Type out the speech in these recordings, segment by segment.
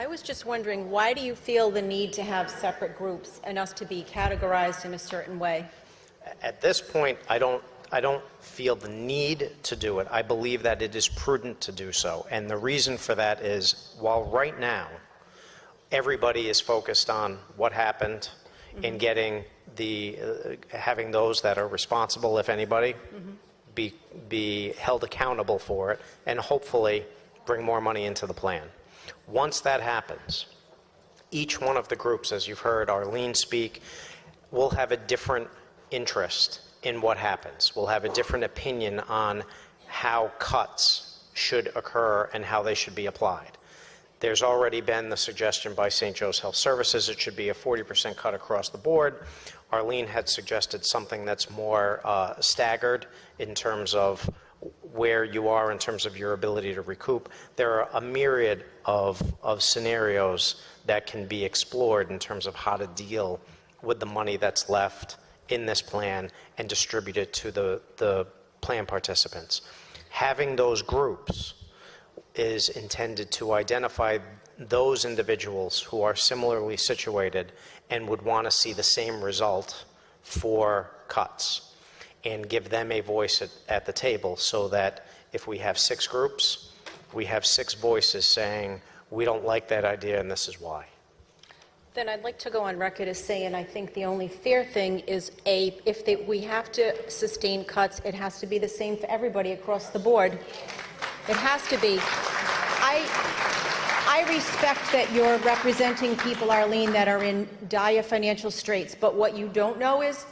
was just wondering, why do you feel the need to have separate groups and us to be categorized in a certain way? At this point, I don't feel the need to do it. I believe that it is prudent to do so. And the reason for that is, while right now everybody is focused on what happened in getting having those that are responsible, if anybody, be held accountable for it, and hopefully bring more money into the plan. Once that happens, each one of the groups, as you've heard Arlene speak, will have a different interest in what happens. We'll have a different opinion on how cuts should occur and how they should be applied. There's already been the suggestion by St. Joe's Health Services it should be a 40% cut across the board. Arlene had suggested something that's more staggered in terms of where you are in terms of your ability to recoup. There are a myriad of scenarios that can be explored in terms of how to deal with the money that's left in this plan and distribute it to the plan participants. Having those groups is intended to identify those individuals who are similarly situated and would want to see the same result for cuts, and give them a voice at the table, so that if we have 6 groups, we have 6 voices saying, we don't like that idea and this is why. Then I'd like to go on record as saying I think the only fair thing is, if we have to sustain cuts, it has to be the same for everybody across the board. It has to be. I respect that you're representing people, Arlene, that are in dire financial straits, but what you don't know is,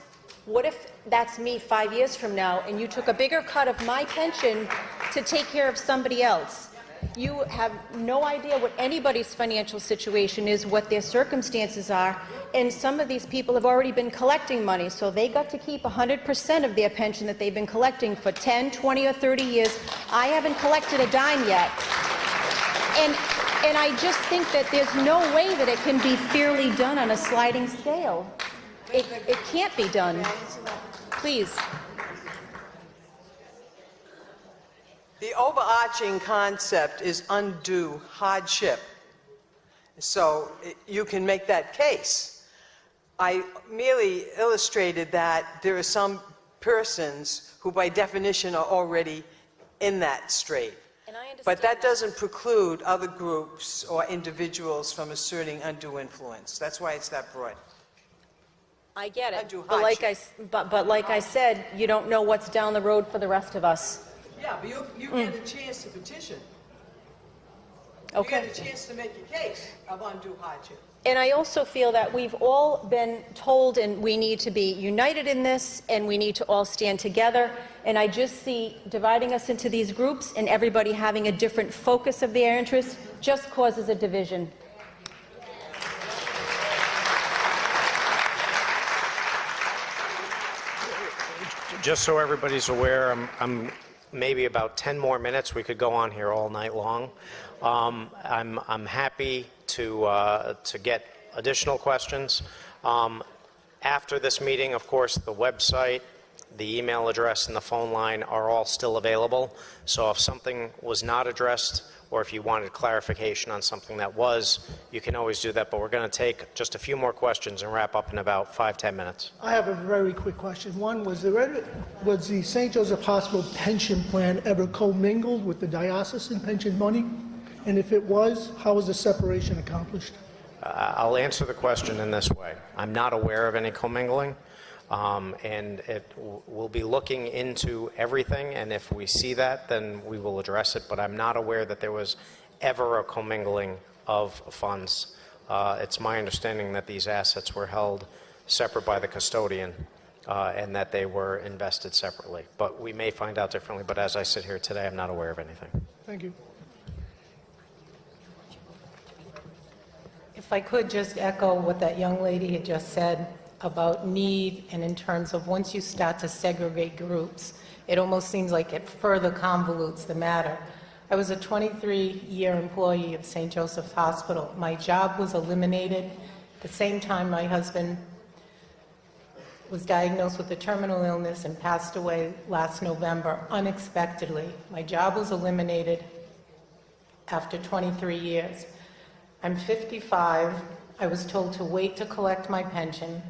what if that's me 5 years from now and you took a bigger cut of my pension to take care of somebody else? You have no idea what anybody's financial situation is, what their circumstances are, and some of these people have already been collecting money, so they got to keep 100% of their pension that they've been collecting for 10, 20, or 30 years. I haven't collected a dime yet. And I just think that there's no way that it can be fairly done on a sliding scale. It can't be done. Please. The overarching concept is undue hardship. So you can make that case. I merely illustrated that there are some persons who by definition are already in that strait. But that doesn't preclude other groups or individuals from asserting undue influence. That's why it's that broad. I get it. Undue But hardship. but like I said, you don't know what's down the road for the rest of us. Yeah, but you get a chance to petition. Okay. You get a chance to make a case of undue hardship. And I also feel that we've all been told, and we need to be united in this, and we need to all stand together. And I just see dividing us into these groups and everybody having a different focus of their interests just causes a division. Just so everybody's aware, I'm maybe about 10 more minutes. We could go on here all night long. I'm happy to get additional questions. After this meeting, of course, the website, the email address, and the phone line are all still available. So if something was not addressed, or if you wanted clarification on something that was, you can always do that. But we're going to take just a few more questions and wrap up in about 5-10 minutes. I have a very quick question. One, was the St. Joseph Hospital pension plan ever commingled with the diocesan pension money? And if it was, how was the separation accomplished? I'll answer the question in this way. I'm not aware of any commingling, and we'll be looking into everything, and if we see that, then we will address it, but I'm not aware that there was ever a commingling of funds. It's my understanding that these assets were held separate by the custodian, and that they were invested separately. But we may find out differently, but as I sit here today, I'm not aware of anything. Thank you. If I could just echo what that young lady had just said about need, and in terms of once you start to segregate groups, it almost seems like it further convolutes the matter. I was a 23-year employee of St. Joseph's Hospital. My job was eliminated. At the same time, my husband was diagnosed with a terminal illness and passed away last November unexpectedly. My job was eliminated after 23 years. I'm 55. I was told to wait to collect my pension.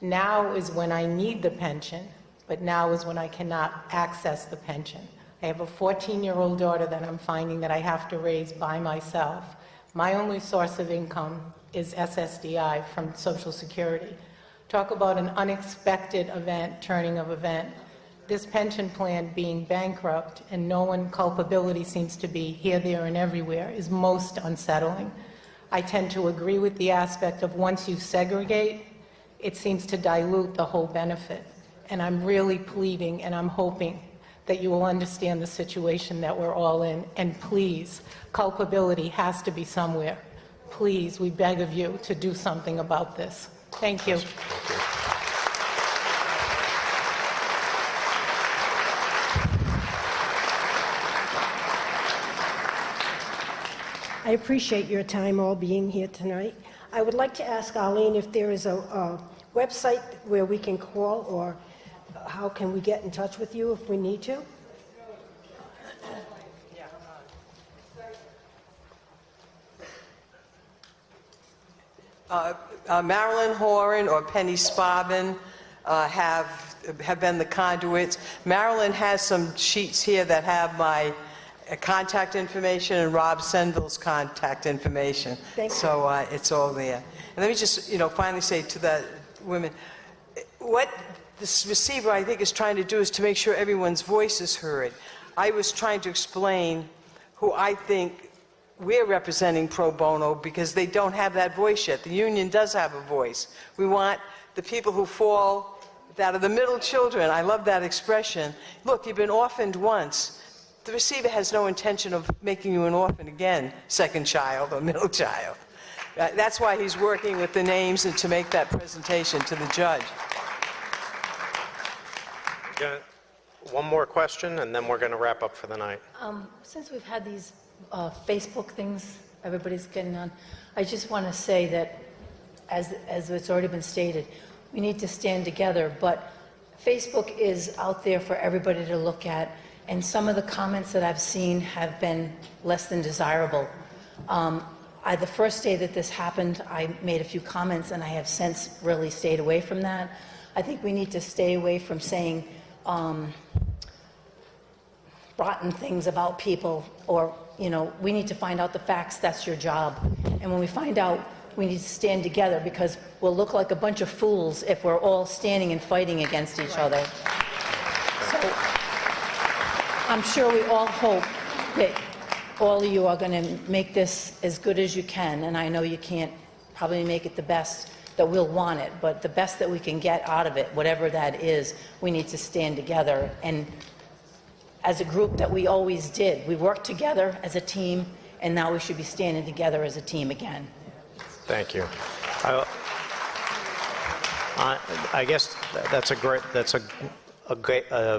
Now is when I need the pension, but now is when I cannot access the pension. I have a 14-year-old daughter that I'm finding that I have to raise by myself. My only source of income is SSDI from Social Security. Talk about an unexpected event, turning of event. This pension plan being bankrupt and no one culpability seems to be here, there, and everywhere is most unsettling. I tend to agree with the aspect of once you segregate, it seems to dilute the whole benefit. And I'm really pleading and I'm hoping that you will understand the situation that we're all in. And please, culpability has to be somewhere. Please, we beg of you to do something about this. Thank you. I appreciate your time all being here tonight. I would like to ask Arlene if there is a website where we can call, or how can we get in touch with you if we need to? Marilyn Horan or Penny Spavin have been the conduits. Marilyn has some sheets here that have my contact information and Rob Senville's contact information. Thank you. So it's all there. And let me just, finally say to the women, what this receiver, I think, is trying to do is to make sure everyone's voice is heard. I was trying to explain who I think we're representing pro bono, because they don't have that voice yet. The union does have a voice. We want the people who fall, that are the middle children. I love that expression. Look, you've been orphaned once. The receiver has no intention of making you an orphan again, second child or middle child. That's why he's working with the names and to make that presentation to the judge. One more question, and then we're going to wrap up for the night. Since we've had these Facebook things everybody's getting on, I just want to say that, as it's already been stated, we need to stand together, but Facebook is out there for everybody to look at, and some of the comments that I've seen have been less than desirable. The first day that this happened, I made a few comments, and I have since really stayed away from that. I think we need to stay away from saying rotten things about people, or, we need to find out the facts. That's your job. And when we find out, we need to stand together, because we'll look like a bunch of fools if we're all standing and fighting against each other. So I'm sure we all hope that all of you are going to make this as good as you can, and I know you can't probably make it the best that we'll want it, but the best that we can get out of it, whatever that is, we need to stand together. And as a group that we always did, we worked together as a team, and now we should be standing together as a team again. Thank you. I guess that's a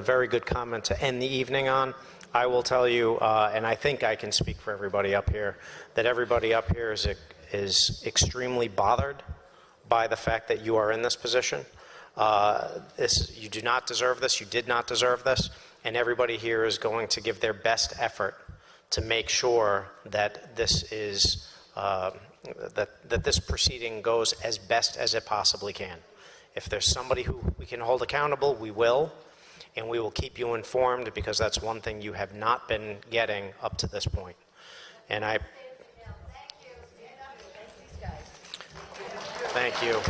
very good comment to end the evening on. I will tell you, and I think I can speak for everybody up here, that everybody up here is extremely bothered by the fact that you are in this position. You do not deserve this. You did not deserve this. And everybody here is going to give their best effort to make sure that this is that this proceeding goes as best as it possibly can. If there's somebody who we can hold accountable, we will, and we will keep you informed, because that's one thing you have not been getting up to this point. And thank you.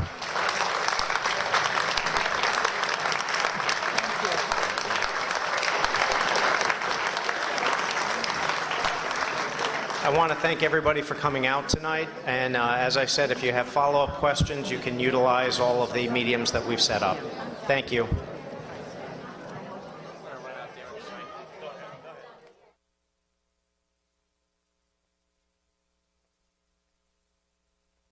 I want to thank everybody for coming out tonight, and as I said, if you have follow-up questions, you can utilize all of the mediums that we've set up. Thank you.